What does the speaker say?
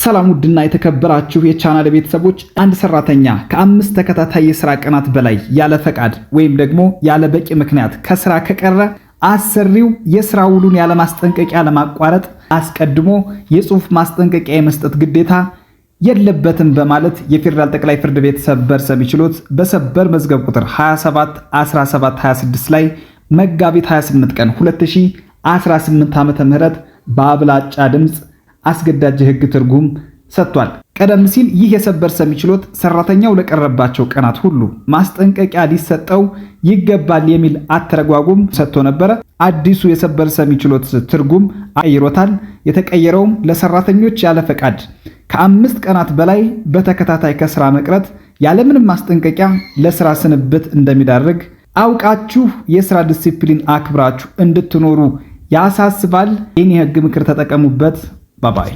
ሰላም ውድና የተከበራችሁ የቻናል ቤተሰቦች፣ አንድ ሰራተኛ ከ5 ተከታታይ የሥራ ቀናት በላይ ያለ ፈቃድ ወይም ደግሞ ያለ በቂ ምክንያት ከሥራ ከቀረ አሰሪው የሥራ ውሉን ያለ ማስጠንቀቂያ ለማቋረጥ አስቀድሞ የጽሑፍ ማስጠንቀቂያ የመስጠት ግዴታ የለበትም በማለት የፌደራል ጠቅላይ ፍርድ ቤት ሰበር ሰሚ ችሎት በሰበር መዝገብ ቁጥር 27/17/26 ላይ መጋቢት 28 ቀን 2018 ዓ.ም በአብላጫ ድምጽ አስገዳጅ ሕግ ትርጉም ሰጥቷል። ቀደም ሲል ይህ የሰበር ሰሚ ችሎት ሰራተኛው ለቀረባቸው ቀናት ሁሉ ማስጠንቀቂያ ሊሰጠው ይገባል የሚል አተረጓጉም ሰጥቶ ነበር። አዲሱ የሰበር ሰሚ ችሎት ትርጉም አይሮታል። የተቀየረውም ለሰራተኞች ያለ ፈቃድ ከ5 ቀናት በላይ በተከታታይ ከስራ መቅረት ያለምንም ማስጠንቀቂያ ለስራ ስንብት እንደሚዳርግ አውቃችሁ የስራ ዲሲፕሊን አክብራችሁ እንድትኖሩ ያሳስባል። ይህን የሕግ ምክር ተጠቀሙበት። ባባይ